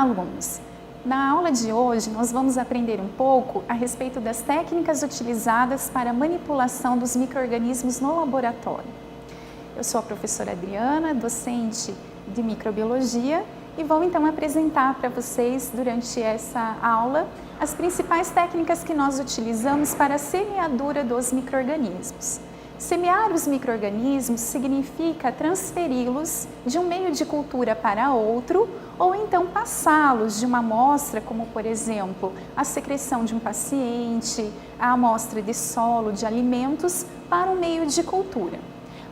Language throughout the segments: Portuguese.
Olá, alunos! Na aula de hoje, nós vamos aprender um pouco a respeito das técnicas utilizadas para a manipulação dos micro-organismos no laboratório. Eu sou a professora Adriana, docente de microbiologia, e vou então apresentar para vocês, durante essa aula, as principais técnicas que nós utilizamos para a semeadura dos micro-organismos. Semear os micro-organismos significa transferi-los de um meio de cultura para outro ou então passá-los de uma amostra, como por exemplo, a secreção de um paciente, a amostra de solo, de alimentos, para um meio de cultura.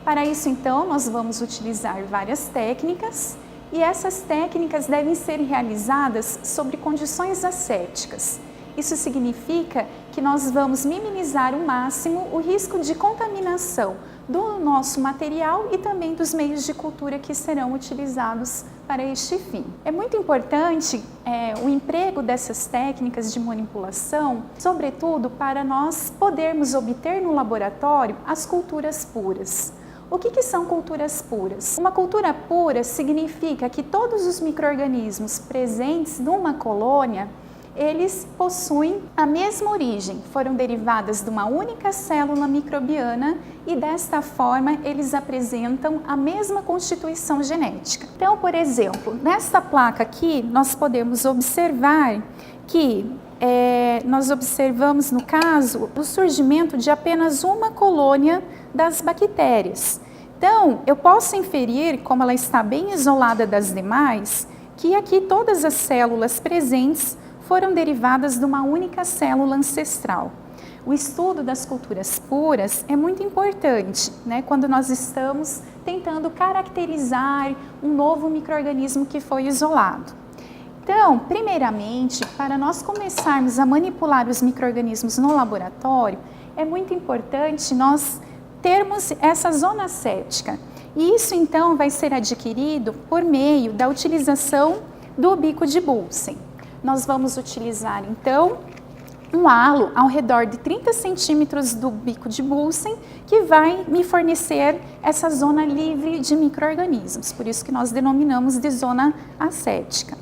Para isso então nós vamos utilizar várias técnicas e essas técnicas devem ser realizadas sobre condições assépticas. Isso significa que nós vamos minimizar ao máximo o risco de contaminação do nosso material e também dos meios de cultura que serão utilizados para este fim. É muito importante o emprego dessas técnicas de manipulação, sobretudo para nós podermos obter no laboratório as culturas puras. O que são culturas puras? Uma cultura pura significa que todos os micro-organismos presentes numa colônia eles possuem a mesma origem, foram derivadas de uma única célula microbiana e desta forma eles apresentam a mesma constituição genética. Então, por exemplo, nesta placa aqui nós podemos observar que nós observamos no caso o surgimento de apenas uma colônia das bactérias. Então, eu posso inferir, como ela está bem isolada das demais, que aqui todas as células presentes foram derivadas de uma única célula ancestral. O estudo das culturas puras é muito importante, né, quando nós estamos tentando caracterizar um novo micro-organismo que foi isolado. Então, primeiramente, para nós começarmos a manipular os micro-organismos no laboratório, é muito importante nós termos essa zona asséptica. E isso então vai ser adquirido por meio da utilização do bico de Bunsen. Nós vamos utilizar, então, um halo ao redor de 30 centímetros do bico de Bunsen, que vai me fornecer essa zona livre de micro-organismos, por isso que nós denominamos de zona asséptica.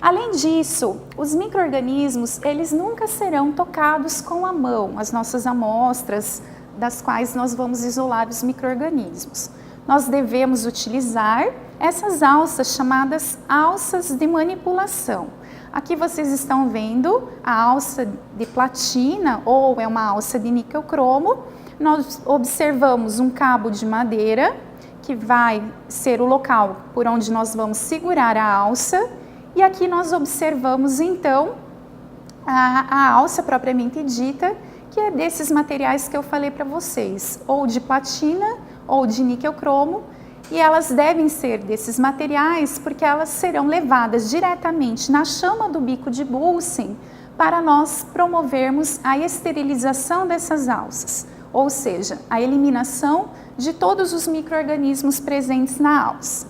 Além disso, os micro-organismos, eles nunca serão tocados com a mão, as nossas amostras, das quais nós vamos isolar os micro-organismos. Nós devemos utilizar essas alças chamadas alças de manipulação. Aqui vocês estão vendo a alça de platina ou é uma alça de níquel cromo. Nós observamos um cabo de madeira que vai ser o local por onde nós vamos segurar a alça. E aqui nós observamos então a alça propriamente dita, que é desses materiais que eu falei para vocês, ou de platina ou de níquel cromo. E elas devem ser desses materiais porque elas serão levadas diretamente na chama do bico de Bunsen para nós promovermos a esterilização dessas alças, ou seja, a eliminação de todos os micro-organismos presentes na alça.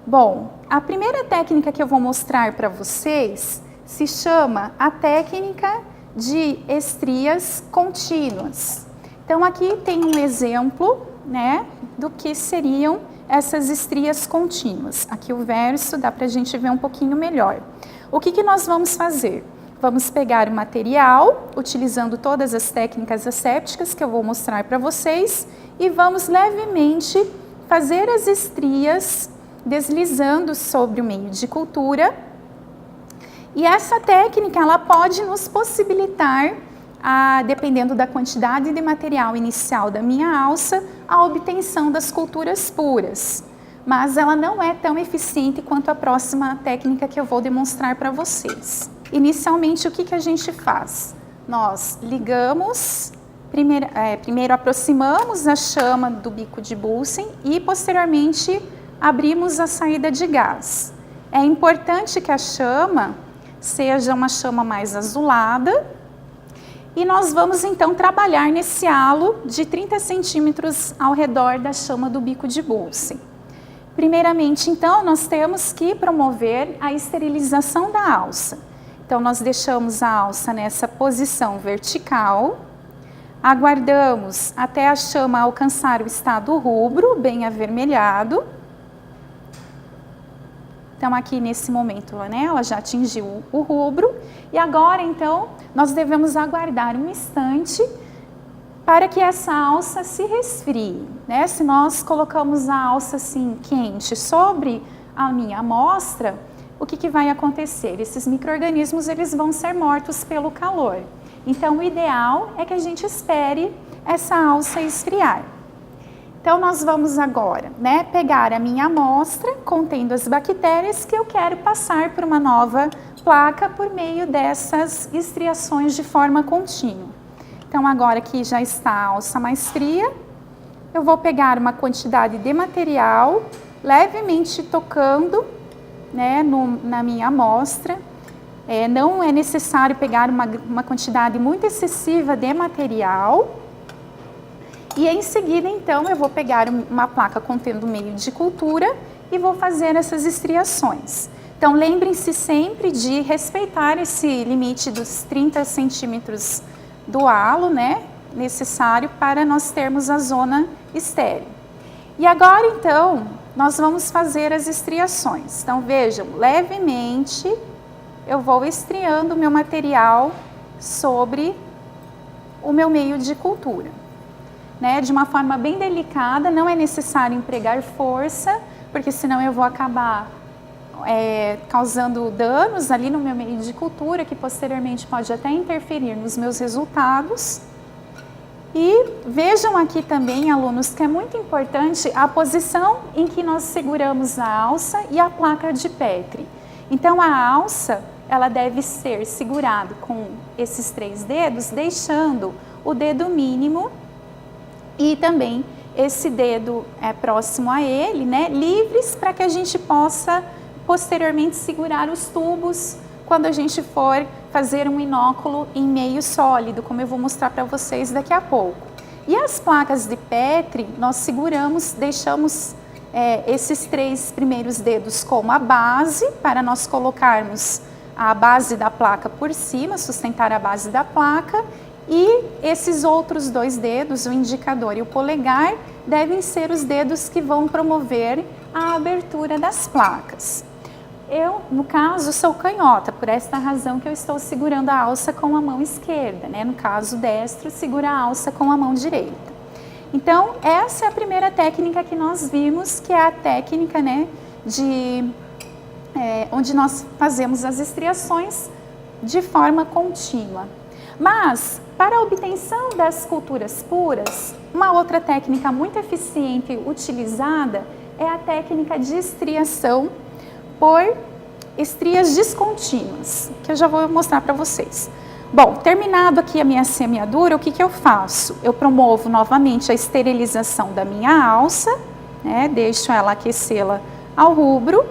Bom, a primeira técnica que eu vou mostrar para vocês se chama a técnica de estrias contínuas. Então aqui tem um exemplo, né, do que seriam essas estrias contínuas. Aqui o verso dá para a gente ver um pouquinho melhor. O que nós vamos fazer? Vamos pegar o material, utilizando todas as técnicas assépticas que eu vou mostrar para vocês, e vamos levemente fazer as estrias deslizando sobre o meio de cultura. E essa técnica ela pode nos possibilitar, dependendo da quantidade de material inicial da minha alça, a obtenção das culturas puras. Mas ela não é tão eficiente quanto a próxima técnica que eu vou demonstrar para vocês. Inicialmente, o que a gente faz? Nós ligamos, primeiro aproximamos a chama do bico de Bunsen e posteriormente abrimos a saída de gás. É importante que a chama seja uma chama mais azulada. E nós vamos então trabalhar nesse halo de 30 centímetros ao redor da chama do bico de Bunsen. Primeiramente, então, nós temos que promover a esterilização da alça. Então, nós deixamos a alça nessa posição vertical, aguardamos até a chama alcançar o estado rubro, bem avermelhado. Então, aqui nesse momento, né, ela já atingiu o rubro. E agora, então, nós devemos aguardar um instante para que essa alça se resfrie, né? Se nós colocamos a alça assim quente sobre a minha amostra, o que vai acontecer? Esses micro-organismos, eles vão ser mortos pelo calor. Então, o ideal é que a gente espere essa alça esfriar. Então, nós vamos agora, né, pegar a minha amostra contendo as bactérias que eu quero passar por uma nova placa por meio dessas estriações de forma contínua. Então, agora que já está a alça mais fria, eu vou pegar uma quantidade de material, levemente tocando, né, na minha amostra. Não é necessário pegar uma quantidade muito excessiva de material. E em seguida, então, eu vou pegar uma placa contendo meio de cultura e vou fazer essas estriações. Então, lembrem-se sempre de respeitar esse limite dos 30 centímetros do halo, né, necessário para nós termos a zona estéril. E agora, então, nós vamos fazer as estriações. Então, vejam, levemente eu vou estriando o meu material sobre o meu meio de cultura, né, de uma forma bem delicada. Não é necessário empregar força, porque senão eu vou acabar causando danos ali no meu meio de cultura, que posteriormente pode até interferir nos meus resultados. E vejam aqui também, alunos, que é muito importante a posição em que nós seguramos a alça e a placa de Petri. Então, a alça, ela deve ser segurada com esses 3 dedos, deixando o dedo mínimo e também esse dedo próximo a ele, né, livres para que a gente possa posteriormente segurar os tubos quando a gente for fazer um inóculo em meio sólido, como eu vou mostrar para vocês daqui a pouco. E as placas de Petri, nós seguramos, deixamos esses 3 primeiros dedos como a base, para nós colocarmos a base da placa por cima, sustentar a base da placa, e esses outros 2 dedos, o indicador e o polegar, devem ser os dedos que vão promover a abertura das placas. Eu, no caso, sou canhota, por esta razão que eu estou segurando a alça com a mão esquerda, né? No caso, destro, segura a alça com a mão direita. Então, essa é a primeira técnica que nós vimos, que é a técnica, né, onde nós fazemos as estriações de forma contínua. Mas, para a obtenção das culturas puras, uma outra técnica muito eficiente utilizada é a técnica de estriação por estrias descontínuas, que eu já vou mostrar para vocês. Bom, terminado aqui a minha semeadura, o que eu faço? Eu promovo novamente a esterilização da minha alça, né? Deixo ela aquecê-la ao rubro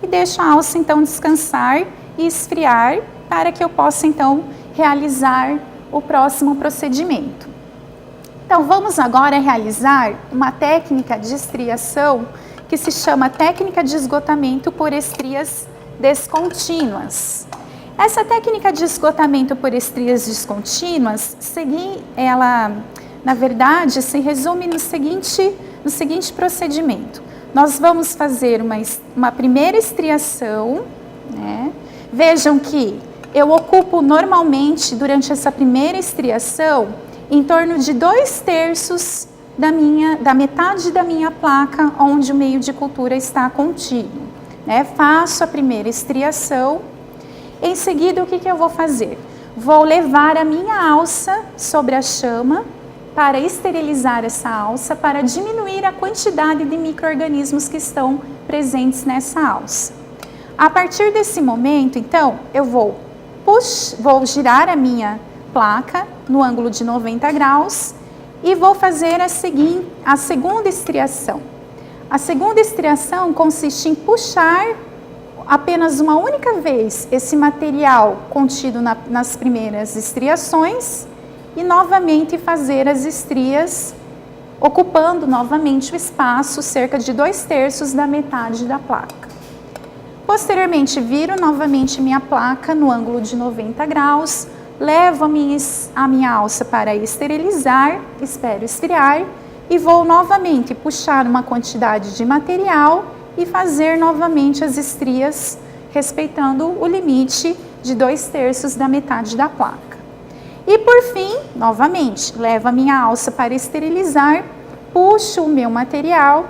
e deixo a alça então descansar e esfriar para que eu possa então realizar o próximo procedimento. Então, vamos agora realizar uma técnica de estriação que se chama técnica de esgotamento por estrias descontínuas. Essa técnica de esgotamento por estrias descontínuas, ela, na verdade, se resume no seguinte procedimento. Nós vamos fazer uma primeira estriação, né? Vejam que eu ocupo normalmente, durante essa primeira estriação, em torno de 2/3 da metade da minha placa onde o meio de cultura está contido, né? Faço a primeira estriação. Em seguida, o que eu vou fazer? Vou levar a minha alça sobre a chama para esterilizar essa alça, para diminuir a quantidade de micro-organismos que estão presentes nessa alça. A partir desse momento, então, eu vou girar a minha placa no ângulo de 90 graus e vou fazer a segunda estriação. A segunda estriação consiste em puxar apenas uma única vez esse material contido nas primeiras estriações e novamente fazer as estrias, ocupando novamente o espaço, cerca de 2/3 da metade da placa. Posteriormente, viro novamente minha placa no ângulo de 90 graus, levo a minha alça para esterilizar, espero esfriar e vou novamente puxar uma quantidade de material e fazer novamente as estrias, respeitando o limite de 2/3 da metade da placa. E por fim, novamente, levo a minha alça para esterilizar, puxo o meu material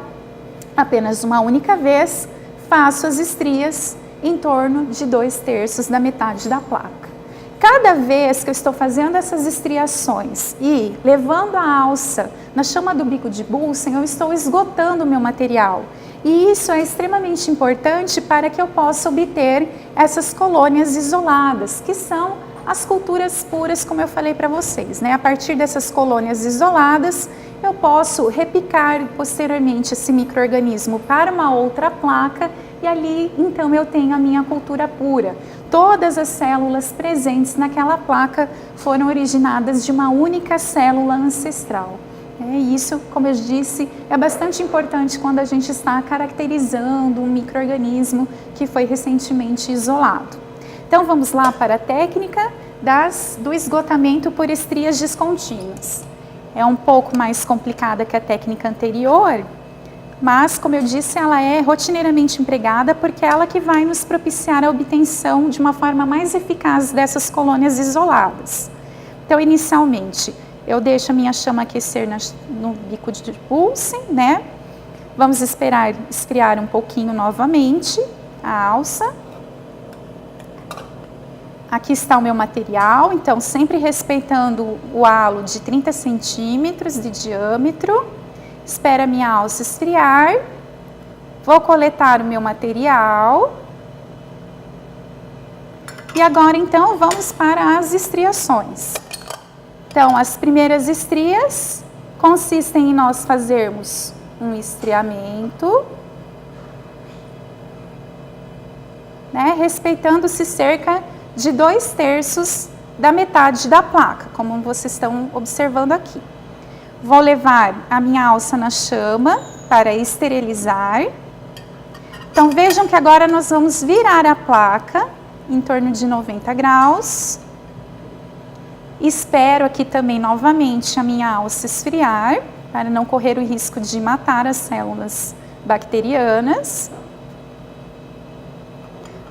apenas uma única vez, faço as estrias em torno de 2/3 da metade da placa. Cada vez que eu estou fazendo essas estriações e levando a alça na chama do bico de Bunsen, eu estou esgotando o meu material. E isso é extremamente importante para que eu possa obter essas colônias isoladas, que são as culturas puras, como eu falei para vocês, né? A partir dessas colônias isoladas, eu posso repicar posteriormente esse micro-organismo para uma outra placa e ali, então, eu tenho a minha cultura pura. Todas as células presentes naquela placa foram originadas de uma única célula ancestral. Isso, como eu disse, é bastante importante quando a gente está caracterizando um micro-organismo que foi recentemente isolado. Então, vamos lá para a técnica do esgotamento por estrias descontínuas. É um pouco mais complicada que a técnica anterior, mas, como eu disse, ela é rotineiramente empregada porque é ela que vai nos propiciar a obtenção de uma forma mais eficaz dessas colônias isoladas. Então, inicialmente, eu deixo a minha chama aquecer no bico de Bunsen, né? Vamos esperar esfriar um pouquinho novamente a alça. Aqui está o meu material, então sempre respeitando o halo de 30 centímetros de diâmetro. Espero a minha alça esfriar. Vou coletar o meu material. E agora então vamos para as estriações. Então, as primeiras estrias consistem em nós fazermos um estriamento, né, respeitando-se cerca de 2/3 da metade da placa, como vocês estão observando aqui. Vou levar a minha alça na chama para esterilizar. Então, vejam que agora nós vamos virar a placa em torno de 90 graus. Espero aqui também novamente a minha alça esfriar, para não correr o risco de matar as células bacterianas.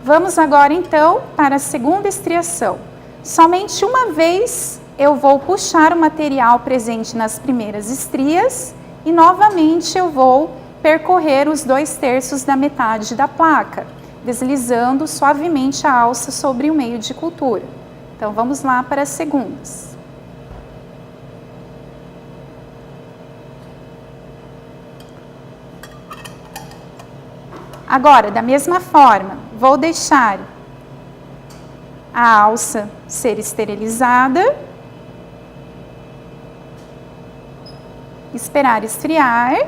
Vamos agora então para a segunda estriação. Somente uma vez eu vou puxar o material presente nas primeiras estrias e novamente eu vou percorrer os 2/3 da metade da placa, deslizando suavemente a alça sobre o meio de cultura. Então, vamos lá para as segundas. Agora, da mesma forma, vou deixar a alça ser esterilizada, esperar esfriar,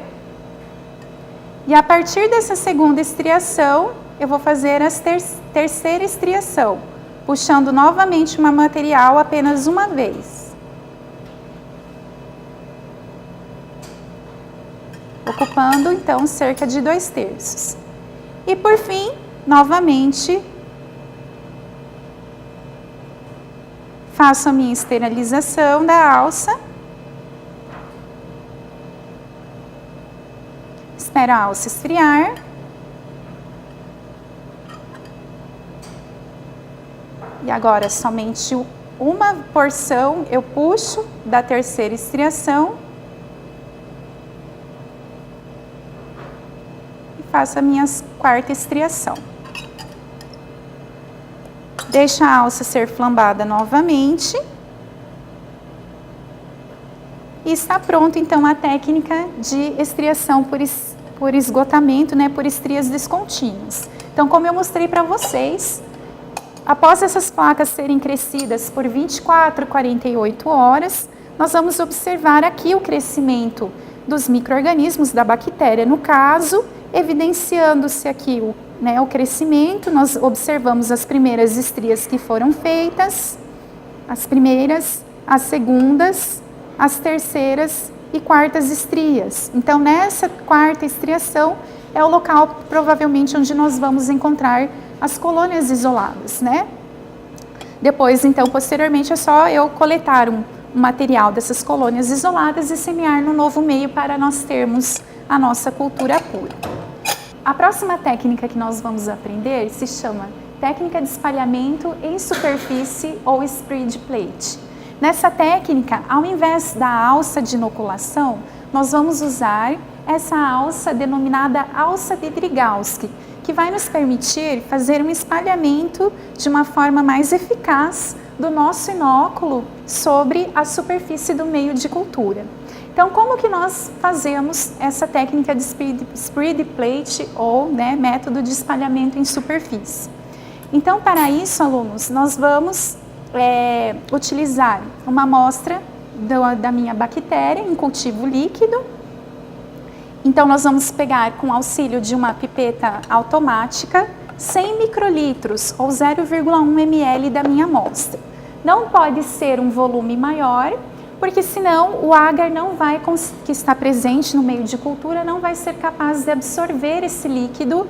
e a partir dessa segunda estriação, eu vou fazer a terceira estriação, puxando novamente o meu material apenas uma vez. Ocupando, então, cerca de 2/3. E, por fim, novamente, faço a minha esterilização da alça. Espero a alça esfriar. E agora, somente uma porção eu puxo da terceira estriação e faço a minha quarta estriação. Deixo a alça ser flambada novamente. E está pronto, então, a técnica de estriação por esgotamento, né, por estrias descontínuas. Então, como eu mostrei para vocês, após essas placas serem crescidas por 24 a 48 horas, nós vamos observar aqui o crescimento dos micro-organismos, da bactéria no caso, evidenciando-se aqui o crescimento. Nós observamos as primeiras estrias que foram feitas, as primeiras, as segundas, as terceiras e quartas estrias. Então, nessa quarta estriação é o local, provavelmente, onde nós vamos encontrar as colônias isoladas, né? Depois, então, posteriormente, é só eu coletar um material dessas colônias isoladas e semear no novo meio para nós termos a nossa cultura pura. A próxima técnica que nós vamos aprender se chama técnica de espalhamento em superfície ou spread plate. Nessa técnica, ao invés da alça de inoculação, nós vamos usar essa alça denominada alça de Drygalski, que vai nos permitir fazer um espalhamento de uma forma mais eficaz do nosso inóculo sobre a superfície do meio de cultura. Então, como que nós fazemos essa técnica de spread plate ou método de espalhamento em superfície? Então, para isso, alunos, nós vamos utilizar uma amostra da minha bactéria em cultivo líquido. Então, nós vamos pegar com auxílio de uma pipeta automática 100 microlitros ou 0,1 ml da minha amostra. Não pode ser um volume maior, porque senão o agar que está presente no meio de cultura não vai ser capaz de absorver esse líquido.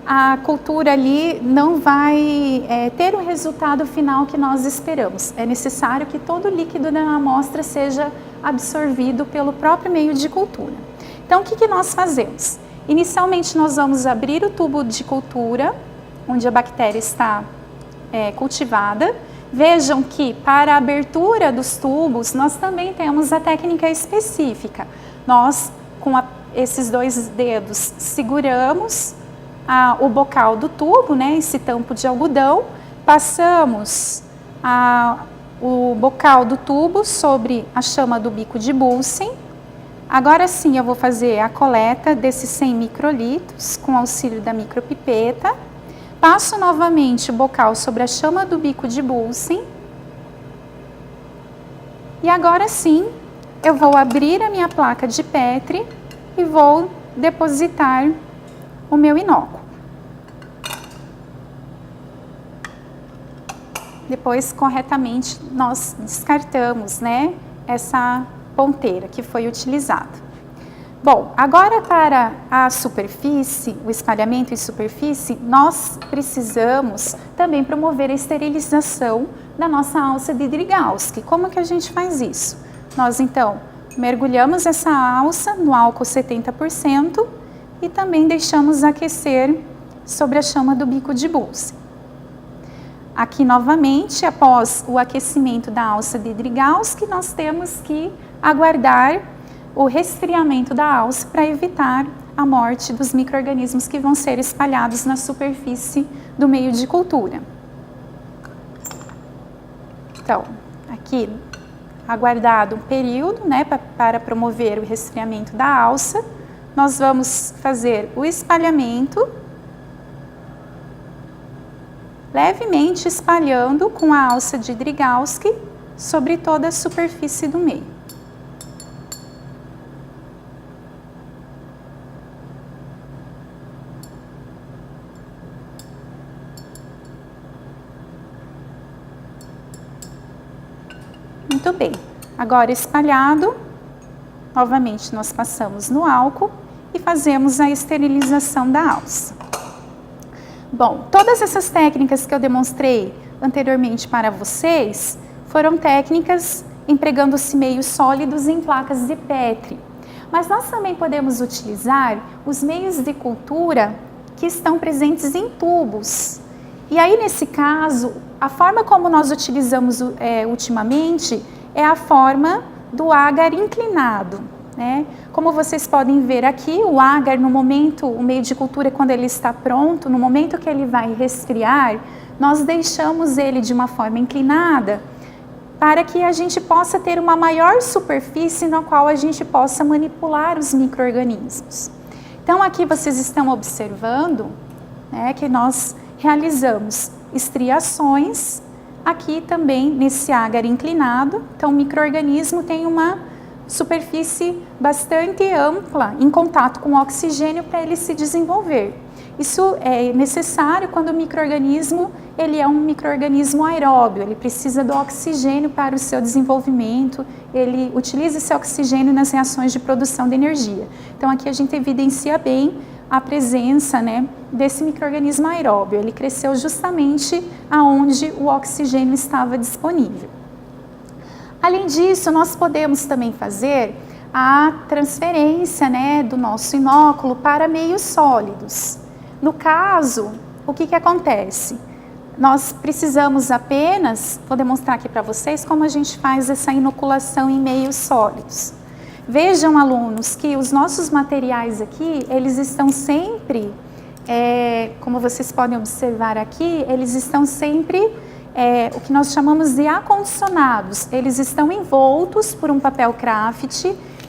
A cultura ali não vai ter o resultado final que nós esperamos. É necessário que todo o líquido da amostra seja absorvido pelo próprio meio de cultura. Então, o que nós fazemos? Inicialmente, nós vamos abrir o tubo de cultura, onde a bactéria está cultivada. Vejam que para a abertura dos tubos, nós também temos a técnica específica. Nós, com esses 2 dedos, seguramos o bocal do tubo, esse tampo de algodão, passamos o bocal do tubo sobre a chama do bico de Bunsen. Agora sim eu vou fazer a coleta desses 100 microlitros com auxílio da micropipeta. Passo novamente o bocal sobre a chama do bico de Bunsen. E agora sim, eu vou abrir a minha placa de Petri e vou depositar o meu inóculo. Depois, corretamente, nós descartamos, essa ponteira que foi utilizada. Bom, agora para a superfície, o espalhamento em superfície, nós precisamos também promover a esterilização da nossa alça de Drygalski. Como que a gente faz isso? Nós, então, mergulhamos essa alça no álcool 70% e também deixamos aquecer sobre a chama do bico de Bunsen. Aqui, novamente, após o aquecimento da alça de Drygalski, nós temos que aguardar o resfriamento da alça para evitar a morte dos micro-organismos que vão ser espalhados na superfície do meio de cultura. Então, aqui, aguardado um período, para promover o resfriamento da alça, nós vamos fazer o espalhamento, levemente espalhando com a alça de Drygalski sobre toda a superfície do meio. Muito bem, agora espalhado, novamente nós passamos no álcool e fazemos a esterilização da alça. Bom, todas essas técnicas que eu demonstrei anteriormente para vocês foram técnicas empregando-se meios sólidos em placas de Petri. Mas nós também podemos utilizar os meios de cultura que estão presentes em tubos. E aí, nesse caso, a forma como nós utilizamos ultimamente é a forma do agar inclinado. Como vocês podem ver aqui, o agar, no momento, o meio de cultura, quando ele está pronto, no momento que ele vai resfriar, nós deixamos ele de uma forma inclinada para que a gente possa ter uma maior superfície na qual a gente possa manipular os micro-organismos. Então, aqui vocês estão observando que nós realizamos estriações, aqui também nesse agar inclinado. Então, o micro-organismo tem uma superfície bastante ampla em contato com o oxigênio para ele se desenvolver. Isso é necessário quando o micro-organismo ele é um micro-organismo aeróbio, ele precisa do oxigênio para o seu desenvolvimento, ele utiliza esse oxigênio nas reações de produção de energia. Então, aqui a gente evidencia bem a presença desse micro-organismo aeróbio. Ele cresceu justamente aonde o oxigênio estava disponível. Além disso, nós podemos também fazer a transferência, né, do nosso inóculo para meios sólidos. No caso, o que acontece? Nós precisamos apenas, vou demonstrar aqui para vocês como a gente faz essa inoculação em meios sólidos. Vejam, alunos, que os nossos materiais aqui, eles estão sempre, como vocês podem observar aqui, eles estão sempre, o que nós chamamos de acondicionados. Eles estão envoltos por um papel craft.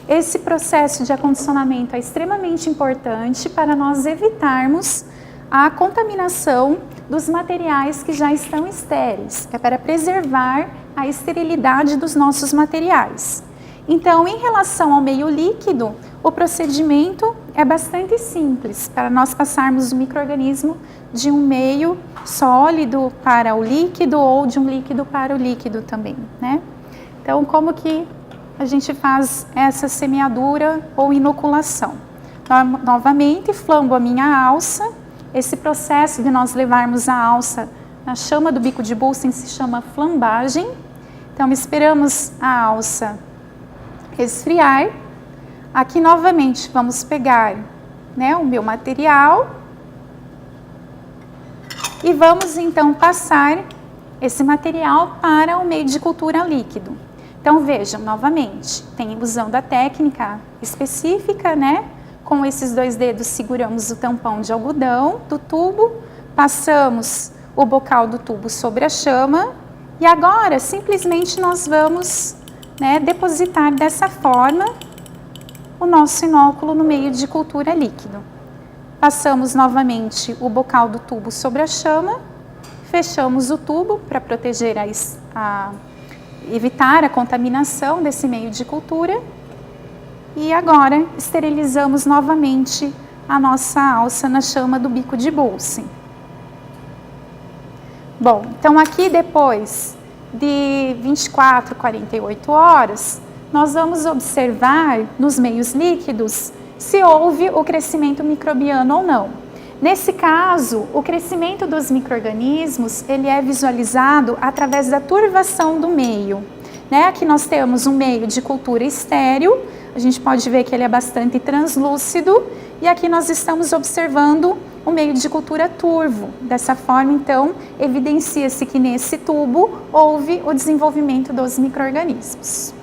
Esse processo de acondicionamento é extremamente importante para nós evitarmos a contaminação dos materiais que já estão estéreis. É para preservar a esterilidade dos nossos materiais. Então, em relação ao meio líquido, o procedimento é bastante simples para nós passarmos o micro-organismo de um meio sólido para o líquido ou de um líquido para o líquido também, né? Então, como que a gente faz essa semeadura ou inoculação? Novamente, flambo a minha alça. Esse processo de nós levarmos a alça na chama do bico de Bunsen se chama flambagem. Então, esperamos a alça esfriar. Aqui, novamente, vamos pegar, né, o meu material e vamos, então, passar esse material para o meio de cultura líquido. Então, vejam, novamente, usando a técnica específica, né? Com esses 2 dedos seguramos o tampão de algodão do tubo, passamos o bocal do tubo sobre a chama e agora simplesmente nós vamos, né, depositar dessa forma o nosso inóculo no meio de cultura líquido. Passamos novamente o bocal do tubo sobre a chama, fechamos o tubo para proteger evitar a contaminação desse meio de cultura. E agora esterilizamos novamente a nossa alça na chama do bico de Bunsen. Bom, então aqui depois de 24, 48 horas, nós vamos observar nos meios líquidos se houve o crescimento microbiano ou não. Nesse caso, o crescimento dos micro-organismos, ele é visualizado através da turvação do meio. Né? Aqui nós temos um meio de cultura estéril, a gente pode ver que ele é bastante translúcido, e aqui nós estamos observando o meio de cultura turvo. Dessa forma, então, evidencia-se que nesse tubo houve o desenvolvimento dos micro-organismos.